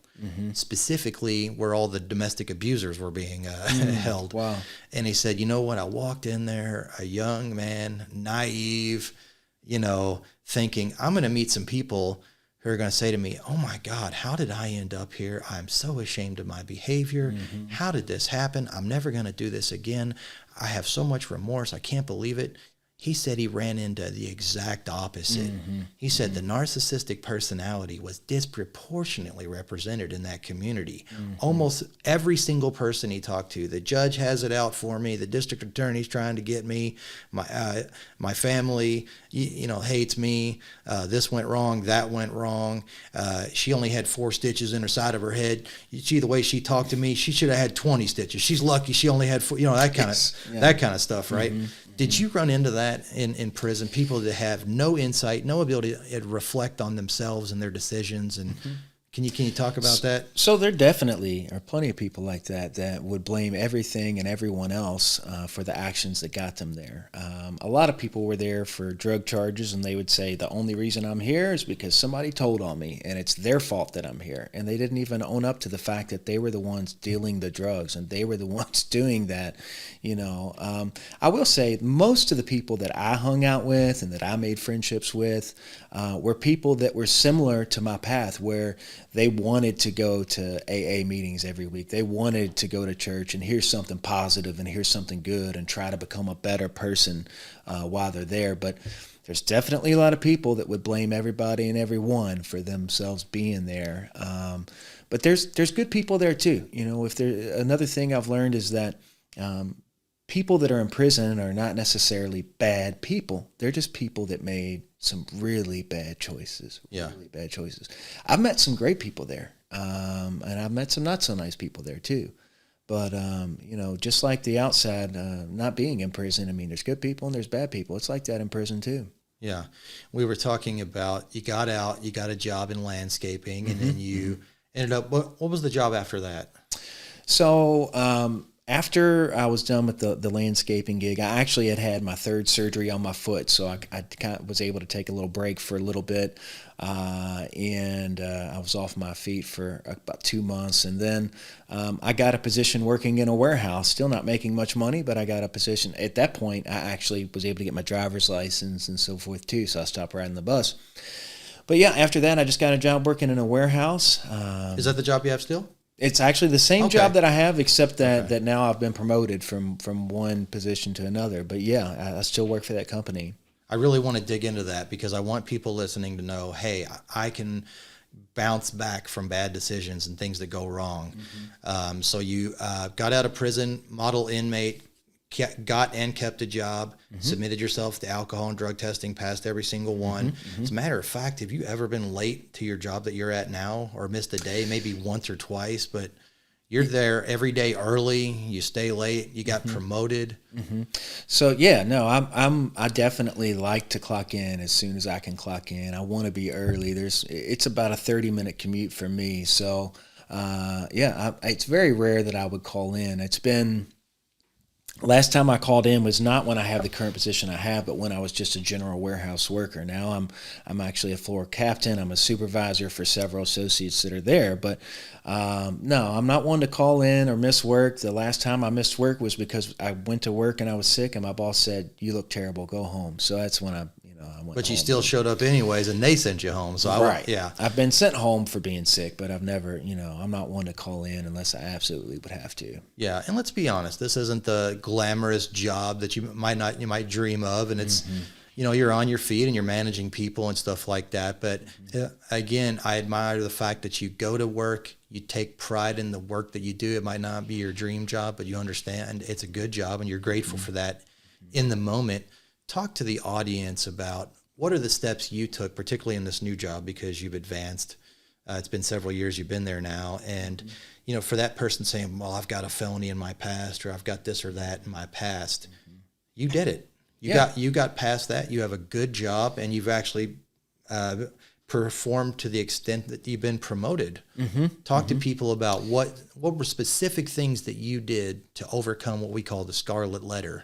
Specifically where all the domestic abusers were being held. Wow. And he said, you know what, I walked in there, a young man, naive, you know, thinking, I'm going to meet some people who are going to say to me, oh my God, how did I end up here? I'm so ashamed of my behavior. How did this happen? I'm never going to do this again. I have so much remorse. I can't believe it. He said he ran into the exact opposite. He said the narcissistic personality was disproportionately represented in that community. Almost every single person he talked to, the judge has it out for me, the district attorney's trying to get me, my family, hates me. This went wrong, that went wrong. She only had 4 stitches in her side of her head. You see the way she talked to me, she should have had 20 stitches. She's lucky she only had 4, that kind of stuff, right? Did you run into that in prison? People that have no insight, no ability to reflect on themselves and their decisions, and can you talk about that? So there definitely are plenty of people like that would blame everything and everyone else for the actions that got them there. A lot of people were there for drug charges, and they would say the only reason I'm here is because somebody told on me, and it's their fault that I'm here. And they didn't even own up to the fact that they were the ones dealing the drugs, and they were the ones doing that. I will say most of the people that I hung out with and that I made friendships with were people that were similar to my path, where they wanted to go to AA meetings every week. They wanted to go to church and hear something positive and hear something good and try to become a better person while they're there. But there's definitely a lot of people that would blame everybody and everyone for themselves being there. But there's good people there too. Another thing I've learned is that people that are in prison are not necessarily bad people. They're just people that made some really bad choices. Really bad choices. I've met some great people there, and I've met some not so nice people there too. But just like the outside, not being in prison, I mean, there's good people and there's bad people. It's like that in prison too. Yeah, we were talking about you got out, you got a job in landscaping, and then you ended up. What was the job after that? So. After I was done with the landscaping gig, I actually had my 3rd surgery on my foot, so I kind of was able to take a little break for a little bit, and I was off my feet for about 2 months, and then I got a position working in a warehouse, still not making much money, but I got a position. At that point, I actually was able to get my driver's license and so forth too, so I stopped riding the bus. But yeah, after that, I just got a job working in a warehouse. Is that the job you have still? It's actually the same job that I have, except that now I've been promoted from one position to another. But yeah, I still work for that company. I really want to dig into that because I want people listening to know, hey, I can bounce back from bad decisions and things that go wrong. So you got out of prison, model inmate, got and kept a job, submitted yourself to alcohol and drug testing, passed every single one. As a matter of fact, have you ever been late to your job that you're at now or missed a day, maybe once or twice, but you're there every day early, you stay late, you got promoted? So yeah, no, I definitely like to clock in as soon as I can clock in. I want to be early. It's about a 30-minute commute for me. So it's very rare that I would call in. It's been... Last time I called in was not when I have the current position I have, but when I was just a general warehouse worker. Now I'm actually a floor captain. I'm a supervisor for several associates that are there. But no, I'm not one to call in or miss work. The last time I missed work was because I went to work and I was sick, and my boss said, "You look terrible. Go home." So that's when I went. But you home. still showed up anyways, and they sent you home. So right. I've been sent home for being sick, but I've never, I'm not one to call in unless I absolutely would have to. Yeah, and let's be honest, this isn't the glamorous job that you might dream of, and it's you're on your feet and you're managing people and stuff like that. But again, I admire the fact that you go to work, you take pride in the work that you do. It might not be your dream job, but you understand it's a good job and you're grateful for that in the moment. Talk to the audience about what are the steps you took, particularly in this new job, because you've advanced. It's been several years you've been there now. And, for that person saying, well, I've got a felony in my past, or I've got this or that in my past, you did it. You got past that. You have a good job, and you've actually performed to the extent that you've been promoted. Talk to people about what were specific things that you did to overcome what we call the scarlet letter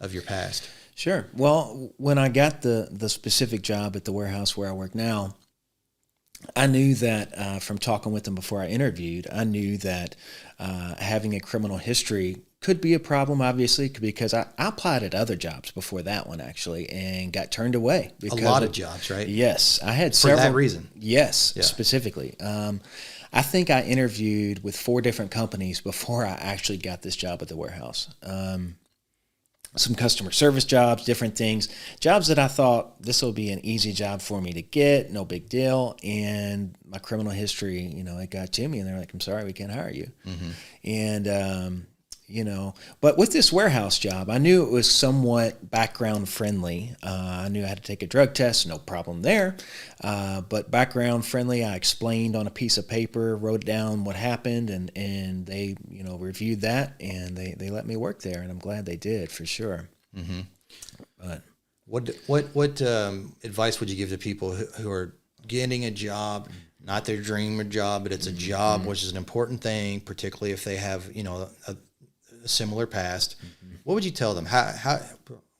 of your past. Sure. Well, when I got the specific job at the warehouse where I work now, I knew that from talking with them before I interviewed, I knew that having a criminal history could be a problem, obviously, because I applied at other jobs before that one, actually, and got turned away. A lot of jobs, right? Yes. I had several. For that reason? Yes, specifically. I think I interviewed with 4 different companies before I actually got this job at the warehouse. some customer service jobs, different things, jobs that I thought this will be an easy job for me to get, no big deal. And my criminal history, it got to me, and they're like, I'm sorry, we can't hire you. And, but with this warehouse job, I knew it was somewhat background friendly. I knew I had to take a drug test, no problem there. But background friendly, I explained on a piece of paper, wrote down what happened, and they, reviewed that, and they let me work there, and I'm glad they did, for sure. But what advice would you give to people who are getting a job, not their dream job, but it's a job, which is an important thing, particularly if they have, a similar past? What would you tell them?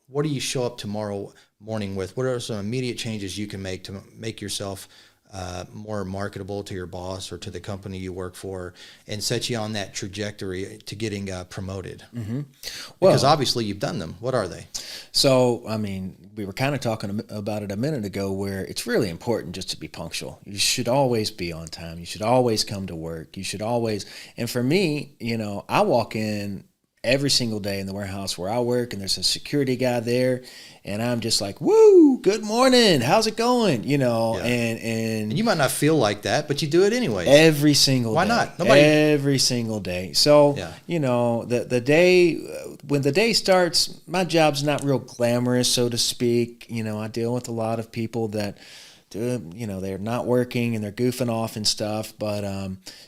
What do you show up tomorrow morning with? What are some immediate changes you can make to make yourself more marketable to your boss or to the company you work for, and set you on that trajectory to getting promoted? Because obviously you've done them. What are they? So, we were kind of talking about it a minute ago, where it's really important just to be punctual. You should always be on time. You should always come to work. You should always, and for me, I walk in every single day in the warehouse where I work, and there's a security guy there, and I'm just like, woo, good morning, how's it going? And you might not feel like that, but you do it anyway. Every single day. Why not? Every single day. So, the day, when the day starts, my job's not real glamorous, so to speak. I deal with a lot of people that they're not working and they're goofing off and stuff, but,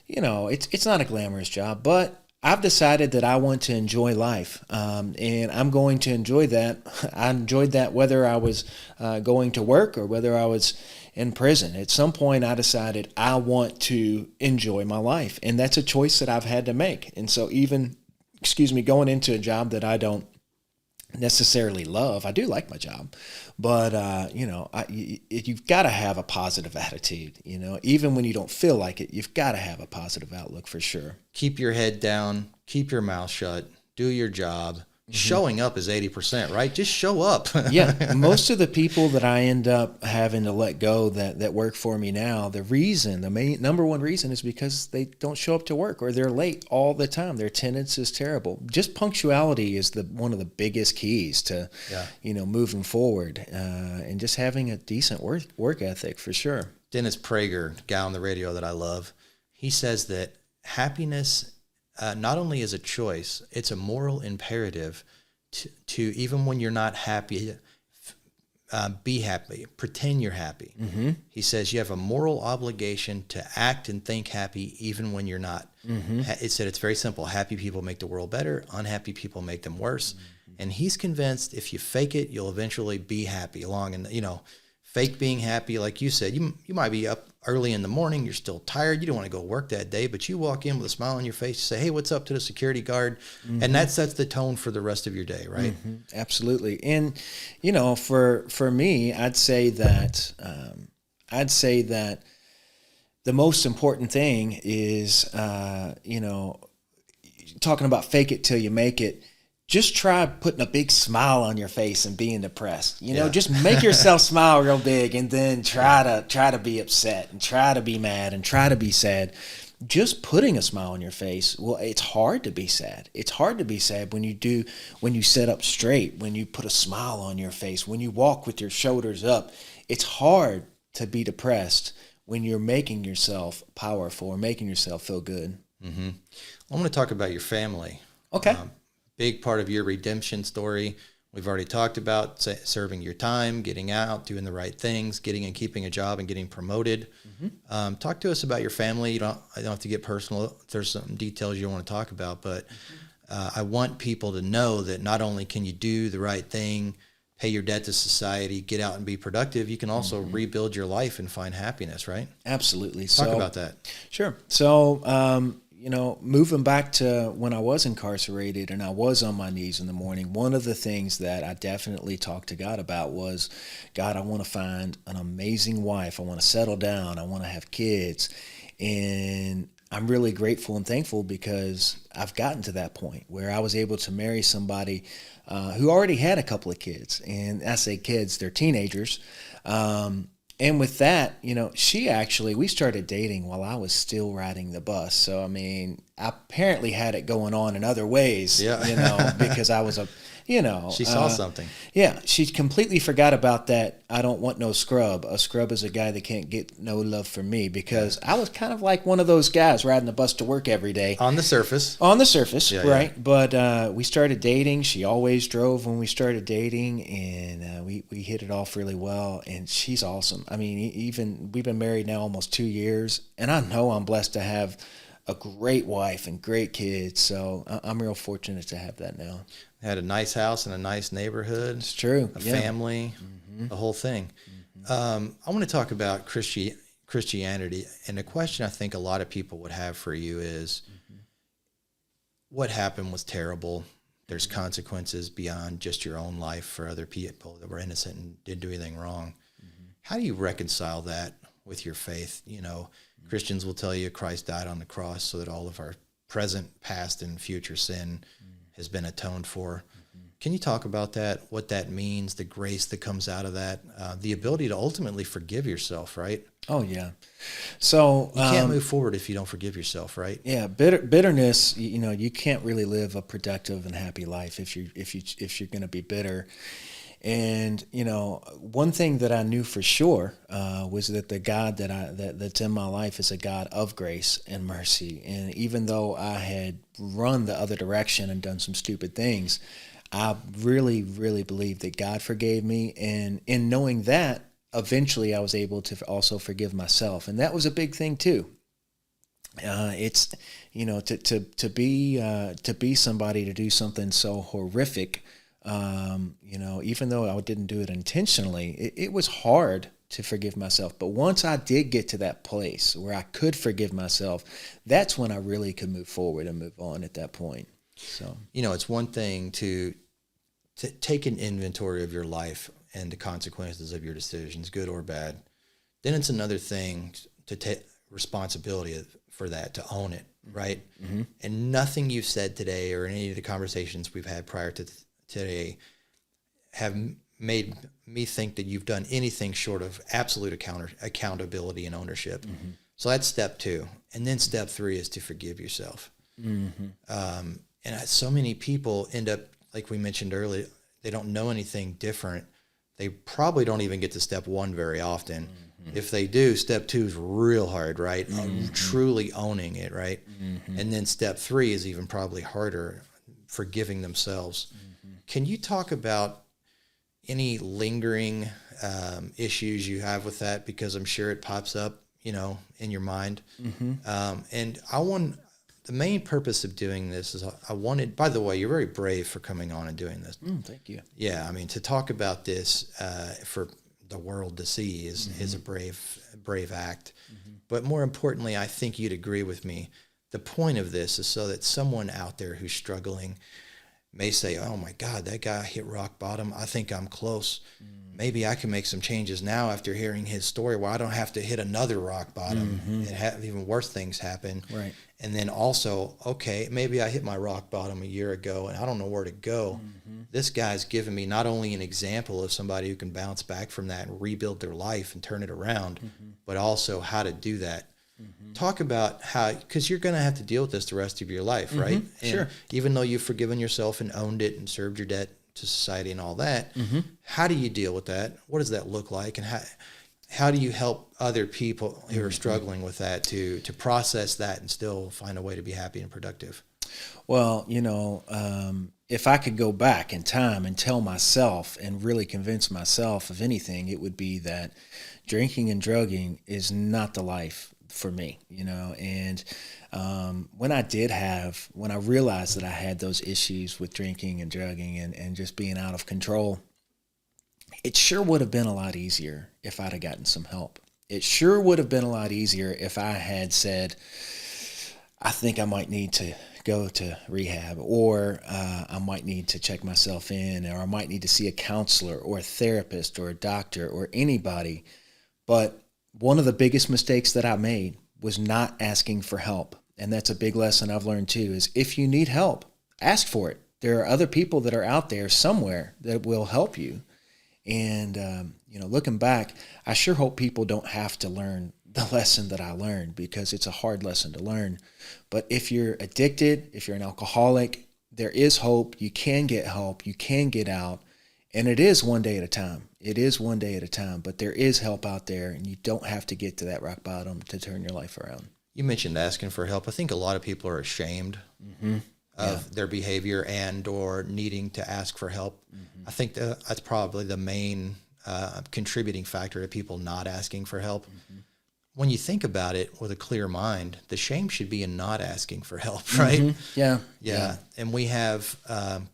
it's not a glamorous job, but I've decided that I want to enjoy life, and I'm going to enjoy that. I enjoyed that whether I was going to work or whether I was in prison. At some point, I decided I want to enjoy my life, and that's a choice that I've had to make. And so even, going into a job that I don't necessarily love, I do like my job, but you've got to have a positive attitude. Even when you don't feel like it, you've got to have a positive outlook, for sure. Keep your head down, keep your mouth shut, do your job. Showing up is 80%, right? Just show up. Yeah. Most of the people that I end up having to let go that work for me now, the number one reason is because they don't show up to work, or they're late all the time. Their attendance is terrible. Just punctuality is one of the biggest keys to, moving forward, and just having a decent work ethic, for sure. Dennis Prager, guy on the radio that I love, he says that happiness not only is a choice, it's a moral imperative to even when you're not happy, be happy, pretend you're happy. He says you have a moral obligation to act and think happy even when you're not. It said it's very simple. Happy people make the world better. Unhappy people make them worse. And he's convinced if you fake it, you'll eventually be happy fake being happy. Like you said, you might be up early in the morning, you're still tired, you don't want to go work that day, but you walk in with a smile on your face, you say, hey, what's up, to the security guard, and that sets the tone for the rest of your day, right? Absolutely. And for me, I'd say that the most important thing is talking about fake it till you make it. Just try putting a big smile on your face and being depressed. Just make yourself smile real big, and then try to be upset and try to be mad and try to be sad. Just putting a smile on your face. Well, it's hard to be sad. It's hard to be sad when you sit up straight, when you put a smile on your face, when you walk with your shoulders up. It's hard to be depressed when you're making yourself powerful or making yourself feel good. I'm going to talk about your family. Okay. Big part of your redemption story. We've already talked about serving your time, getting out, doing the right things, getting and keeping a job, and getting promoted. Talk to us about your family. I don't have to get personal if there's some details you want to talk about, but I want people to know that not only can you do the right thing, pay your debt to society, get out and be productive, you can also rebuild your life and find happiness, right? Absolutely. Talk about that. Sure. So, moving back to when I was incarcerated and I was on my knees in the morning, one of the things that I definitely talked to God about was, God, I want to find an amazing wife. I want to settle down. I want to have kids. And I'm really grateful and thankful because I've gotten to that point where I was able to marry somebody who already had a couple of kids. And I say kids, they're teenagers. And with that, we started dating while I was still riding the bus. So, I mean, I apparently had it going on in other ways, Yeah. because I was She saw something. Yeah, she completely forgot about that. I don't want no scrub. A scrub is a guy that can't get no love from me, because I was kind of like one of those guys riding the bus to work every day. On the surface. On the surface, Yeah, right? yeah. But we started dating. She always drove when we started dating, and we hit it off really well. And she's awesome. I mean, even we've been married now almost 2 years, and I know I'm blessed to have a great wife and great kids. So I'm real fortunate to have that now. Had a nice house in a nice neighborhood. It's true. A family, the whole thing. I want to talk about Christianity. And the question I think a lot of people would have for you is, what happened was terrible. There's consequences beyond just your own life for other people that were innocent and didn't do anything wrong. How do you reconcile that with your faith? Christians will tell you Christ died on the cross so that all of our present, past, and future sin has been atoned for. Can you talk about that, what that means, the grace that comes out of that, the ability to ultimately forgive yourself, right? Oh, yeah. So you can't move forward if you don't forgive yourself, right? Yeah, bitterness. You can't really live a productive and happy life if you're going to be bitter. And one thing that I knew for sure was that the God that's in my life is a God of grace and mercy. And even though I had run the other direction and done some stupid things, I really, really believed that God forgave me. And in knowing that, eventually I was able to also forgive myself, and that was a big thing too. It's to be somebody to do something so horrific. Even though I didn't do it intentionally, it was hard to forgive myself. But once I did get to that place where I could forgive myself, that's when I really could move forward and move on at that point. So, it's one thing to take an inventory of your life and the consequences of your decisions, good or bad. Then it's another thing to take responsibility for that, to own it, right? Mm-hmm. And nothing you've said today or any of the conversations we've had prior to today have made me think that you've done anything short of absolute accountability and ownership. Mm-hmm. So that's step 2. And then step 3 is to forgive yourself. Mm-hmm. And so many people end up, like we mentioned earlier, they don't know anything different. They probably don't even get to step 1 very often. Mm-hmm. If they do, step 2 is real hard, right? Mm-hmm. Truly owning it, right? Mm-hmm. And then step 3 is even probably harder, forgiving themselves. Mm-hmm. Can you talk about any lingering issues you have with that? Because I'm sure it pops up, in your mind. Mm-hmm. And the main purpose of doing this is I wanted, by the way, you're very brave for coming on and doing this. Thank you. Yeah. I mean, to talk about this for the world to see is a brave act. Mm-hmm. But more importantly, I think you'd agree with me. The point of this is so that someone out there who's struggling may say, oh my God, that guy hit rock bottom. I think I'm close. Maybe I can make some changes now after hearing his story where I don't have to hit another rock bottom and have even worse things happen. Right. And then also, okay, maybe I hit my rock bottom a year ago and I don't know where to go. Mm-hmm. This guy's given me not only an example of somebody who can bounce back from that and rebuild their life and turn it around, but also how to do that. Mm-hmm. Talk about how, because you're going to have to deal with this the rest of your life, right? And sure. Even though you've forgiven yourself and owned it and served your debt to society and all that, how do you deal with that? What does that look like? And how do you help other people who are struggling with that to process that and still find a way to be happy and productive? Well, if I could go back in time and tell myself and really convince myself of anything, it would be that drinking and drugging is not the life for me, and when I realized that I had those issues with drinking and drugging and just being out of control, it sure would have been a lot easier if I'd have gotten some help. It sure would have been a lot easier if I had said, I think I might need to go to rehab, or I might need to check myself in, or I might need to see a counselor or a therapist or a doctor or anybody. But one of the biggest mistakes that I made was not asking for help. And that's a big lesson I've learned too, is if you need help, ask for it. There are other people that are out there somewhere that will help you. And, looking back, I sure hope people don't have to learn the lesson that I learned, because it's a hard lesson to learn. But if you're addicted, if you're an alcoholic, there is hope. You can get help. You can get out. And it is one day at a time. It is one day at a time. But there is help out there, and you don't have to get to that rock bottom to turn your life around. You mentioned asking for help. I think a lot of people are ashamed of their behavior and or needing to ask for help. I think that's probably the main contributing factor to people not asking for help. When you think about it with a clear mind, the shame should be in not asking for help, right? Yeah. And we have,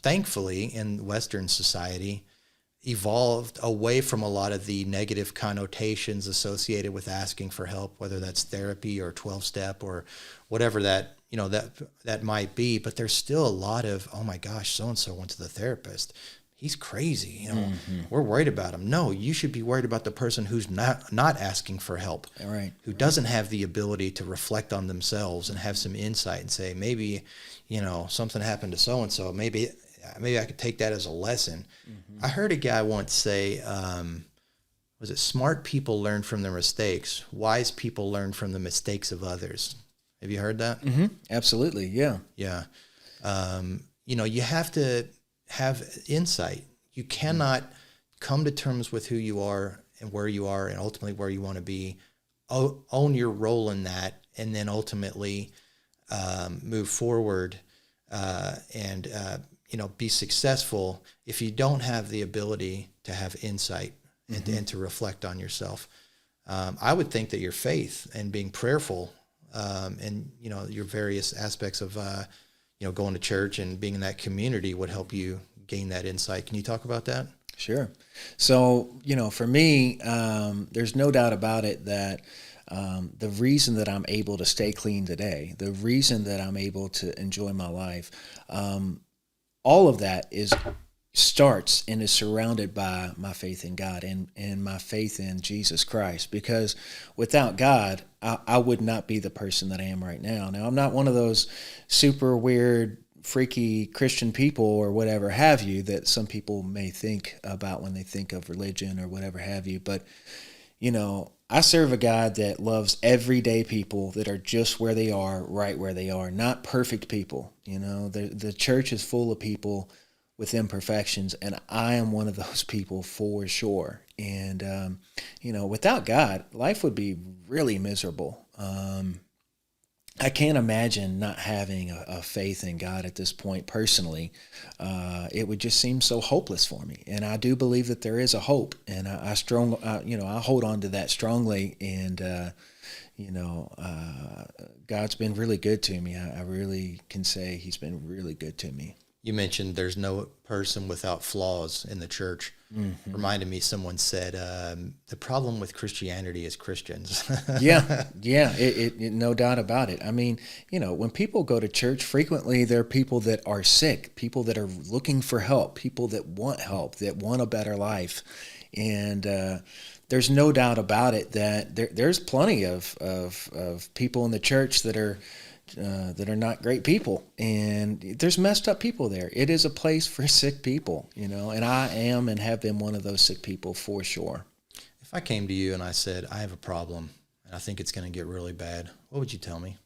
thankfully, in Western society, evolved away from a lot of the negative connotations associated with asking for help, whether that's therapy or 12-step or whatever that might be. But there's still a lot of, oh my gosh, so-and-so went to the therapist. He's crazy. We're worried about him. No, you should be worried about the person who's not asking for help, who doesn't have the ability to reflect on themselves and have some insight and say, maybe, something happened to so-and-so. Maybe I could take that as a lesson. I heard a guy once say, was it smart people learn from their mistakes? Wise people learn from the mistakes of others. Have you heard that? Absolutely. Yeah. Yeah. You have to have insight. You cannot come to terms with who you are and where you are and ultimately where you want to be, own your role in that, and then ultimately move forward and be successful if you don't have the ability to have insight and to reflect on yourself. I would think that your faith and being prayerful and your various aspects of going to church and being in that community would help you gain that insight. Can you talk about that? Sure. So, for me, there's no doubt about it that the reason that I'm able to stay clean today, the reason that I'm able to enjoy my life, all of that starts and is surrounded by my faith in God and my faith in Jesus Christ. Because without God, I would not be the person that I am right now. Now, I'm not one of those super weird, freaky Christian people or whatever have you that some people may think about when they think of religion or whatever have you. But, I serve a God that loves everyday people that are just where they are, right where they are, not perfect people. The church is full of people with imperfections, and I am one of those people for sure. And, without God, life would be really miserable. I can't imagine not having a faith in God at this point personally. It would just seem so hopeless for me. And I do believe that there is a hope, and I hold on to that strongly. And, God's been really good to me. I really can say he's been really good to me. You mentioned there's no person without flaws in the church. Reminded me, someone said, the problem with Christianity is Christians. Yeah, it no doubt about it. I mean, when people go to church, frequently there are people that are sick, people that are looking for help, people that want help, that want a better life. And there's no doubt about it that there's plenty of people in the church that are not great people, and there's messed up people there. It is a place for sick people, and I am and have been one of those sick people for sure. If I came to you and I said, I have a problem and I think it's going to get really bad, what would you tell me?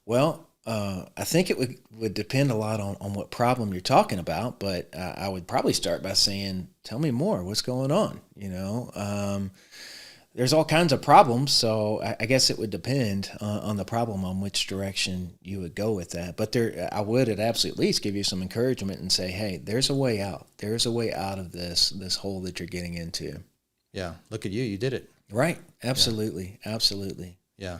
Well, I think it would depend a lot on what problem you're talking about, but I would probably start by saying, tell me more. What's going on? There's all kinds of problems, so I guess it would depend on the problem, on which direction you would go with that. But I would at absolute least give you some encouragement and say, hey, there's a way out. There's a way out of this hole that you're getting into. Yeah, look at you. You did it. Right. Absolutely. Yeah. Absolutely. Yeah.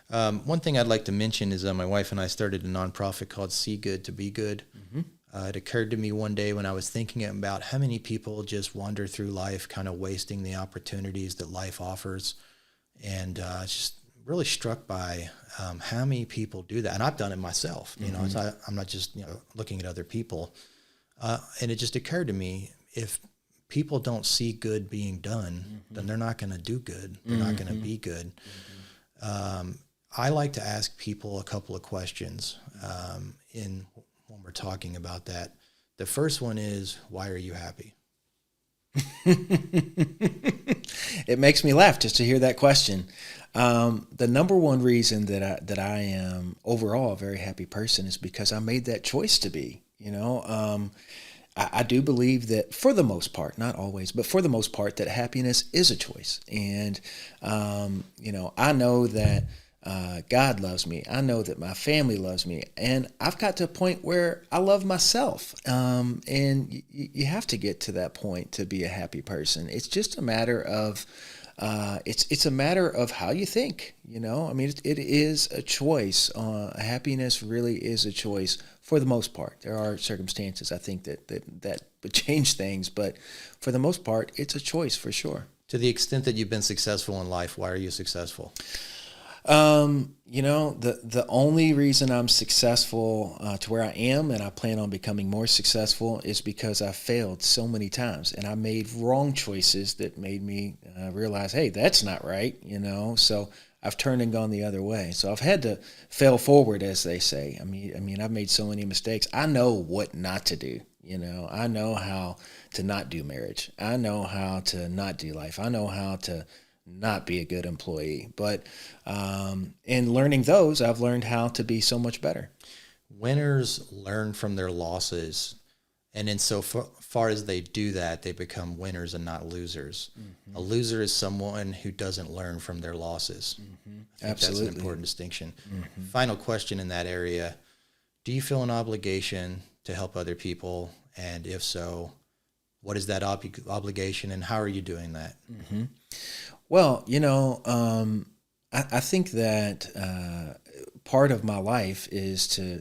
One thing I'd like to mention is my wife and I started a nonprofit called See Good to Be Good. It occurred to me one day when I was thinking about how many people just wander through life kind of wasting the opportunities that life offers. And just really struck by how many people do that. And I've done it myself. I'm not just looking at other people. And it just occurred to me, if people don't see good being done, then they're not going to do good. They're not going to be good. I like to ask people a couple of questions when we're talking about that. The first one is, why are you happy? It makes me laugh just to hear that question. The number one reason that I am overall a very happy person is because I made that choice to be. I do believe that for the most part, not always, but for the most part, that happiness is a choice. And I know that God loves me. I know that my family loves me, and I've got to a point where I love myself. And you have to get to that point to be a happy person. It's just a matter of it's a matter of how you think. I mean, it is a choice. Happiness really is a choice for the most part. There are circumstances I think that would change things, but for the most part, it's a choice for sure. To the extent that you've been successful in life, why are you successful? The only reason I'm successful to where I am, and I plan on becoming more successful, is because I failed so many times and I made wrong choices that made me realize, hey, that's not right. So I've turned and gone the other way. So I've had to fail forward, as they say. I mean, I've made so many mistakes. I know what not to do. I know how to not do marriage. I know how to not do life. I know how to not be a good employee. But in learning those, I've learned how to be so much better. Winners learn from their losses. And in so far as they do that, they become winners and not losers. Mm-hmm. A loser is someone who doesn't learn from their losses. Mm-hmm. I think Absolutely. That's an important distinction. Mm-hmm. Final question in that area. Do you feel an obligation to help other people? And if so, what is that obligation and how are you doing that? Mm-hmm. Well, I think that part of my life is to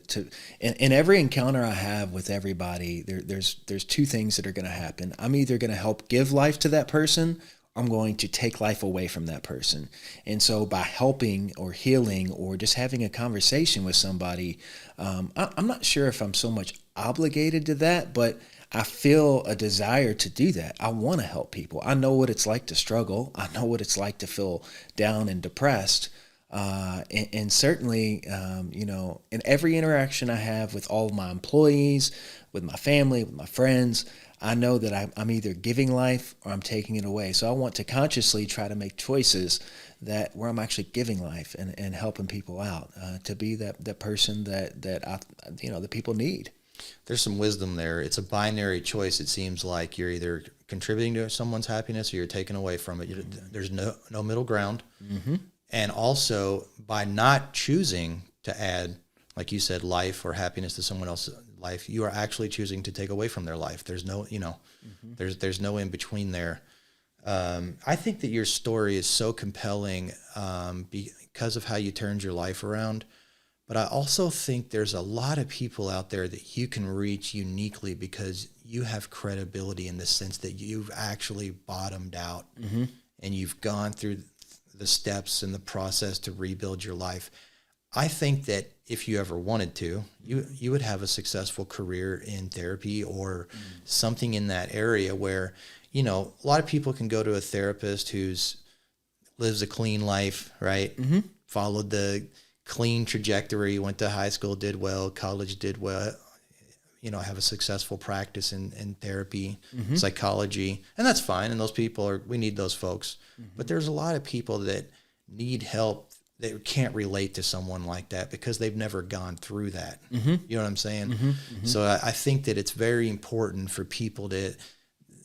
in every encounter I have with everybody, there's two things that are going to happen. I'm either going to help give life to that person, or I'm going to take life away from that person. And so by helping or healing or just having a conversation with somebody, I'm not sure if I'm so much obligated to that, but I feel a desire to do that. I want to help people. I know what it's like to struggle. I know what it's like to feel down and depressed. And certainly, in every interaction I have with all of my employees, with my family, with my friends, I know that I'm either giving life or I'm taking it away. So I want to consciously try to make choices that where I'm actually giving life and helping people out, to be that person that that people need. There's some wisdom there. It's a binary choice. It seems like you're either contributing to someone's happiness or you're taking away from it. There's no middle ground. Mm-hmm. And also, by not choosing to add, like you said, life or happiness to someone else's life, you are actually choosing to take away from their life. There's no, mm-hmm. there's no in between there. I think that your story is so compelling because of how you turned your life around. But I also think there's a lot of people out there that you can reach uniquely because you have credibility in the sense that you've actually bottomed out mm-hmm. and you've gone through the steps and the process to rebuild your life. I think that if you ever wanted to, you would have a successful career in therapy or something in that area where, a lot of people can go to a therapist who's lives a clean life, right? Mm-hmm. Followed the clean trajectory, went to high school, did well, college did well, have a successful practice in therapy, mm-hmm. psychology, and that's fine. And those people we need those folks. Mm-hmm. But there's a lot of people that need help that can't relate to someone like that because they've never gone through that. Mm-hmm. You know what I'm saying? Mm-hmm. Mm-hmm. So I think that it's very important for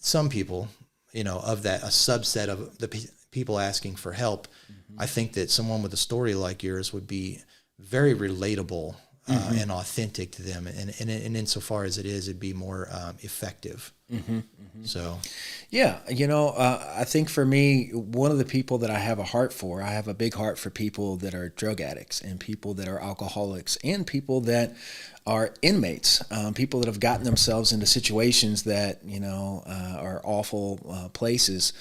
some people, of that, a subset of the people asking for help. Mm-hmm. I think that someone with a story like yours would be very relatable mm-hmm. and authentic to them. And insofar as it is, it'd be more effective. Mm-hmm. Mm-hmm. So, yeah, I think for me, one of the people that I have a heart for, I have a big heart for people that are drug addicts and people that are alcoholics and people that are inmates, people that have gotten themselves into situations that, are awful places.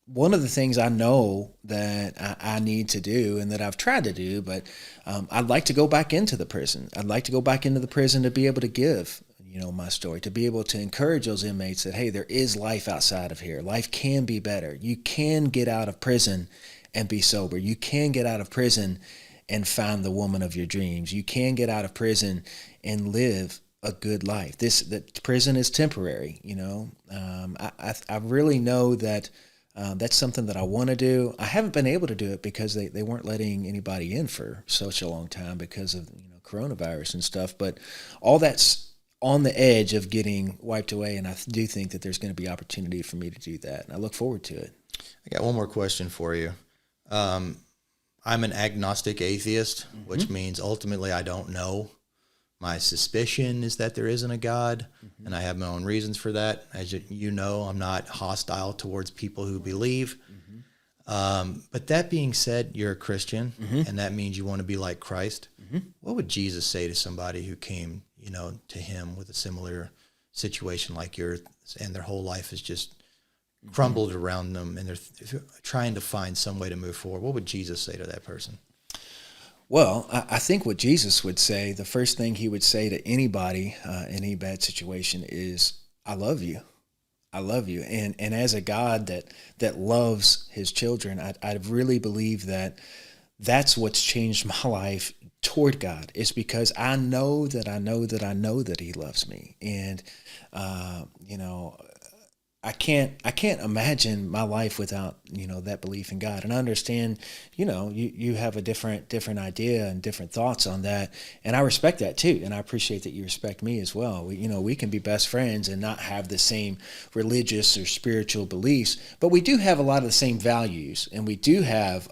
One of the things I know that I need to do and that I've tried to do, but I'd like to go back into the prison. I'd like to go back into the prison to be able to give, my story, to be able to encourage those inmates that, hey, there is life outside of here. Life can be better. You can get out of prison and be sober. You can get out of prison and find the woman of your dreams. You can get out of prison and live a good life. That prison is temporary. I really know that that's something that I want to do. I haven't been able to do it because they weren't letting anybody in for such a long time because of coronavirus and stuff. But all that's on the edge of getting wiped away, and I do think that there's going to be opportunity for me to do that, and I look forward to it. I got one more question for you. I'm an agnostic atheist, which means ultimately I don't know. My suspicion is that there isn't a God, and I have my own reasons for that. As you know, I'm not hostile towards people who believe. But that being said, you're a Christian, and that means you want to be like Christ. What would Jesus say to somebody who came, to him with a similar situation like yours, and their whole life is just crumbled around them, and they're trying to find some way to move forward? What would Jesus say to that person? Well, I think what Jesus would say, the first thing he would say to anybody in any bad situation is, I love you. I love you. And as a God that loves his children, I really believe that that's what's changed my life toward God, is because I know that he loves me. And, I can't imagine my life without, that belief in God. And I understand, you have a different idea and different thoughts on that. And I respect that too. And I appreciate that you respect me as well. We can be best friends and not have the same religious or spiritual beliefs, but we do have a lot of the same values, and we do have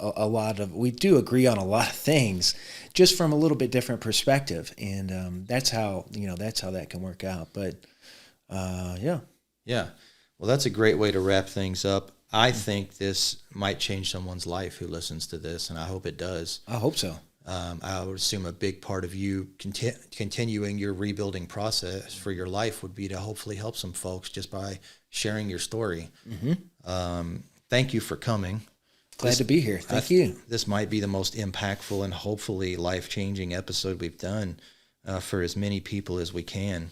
we do agree on a lot of things, just from a little bit different perspective. And that's how that can work out. But yeah. Yeah. Well, that's a great way to wrap things up. I think this might change someone's life who listens to this, and I hope it does. I hope so. I would assume a big part of you continuing your rebuilding process for your life would be to hopefully help some folks just by sharing your story. Thank you for coming. Glad to be here. Thank you. This might be the most impactful and hopefully life-changing episode we've done for as many people as we can.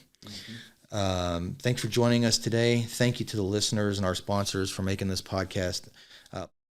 Thanks for joining us today. Thank you to the listeners and our sponsors for making this podcast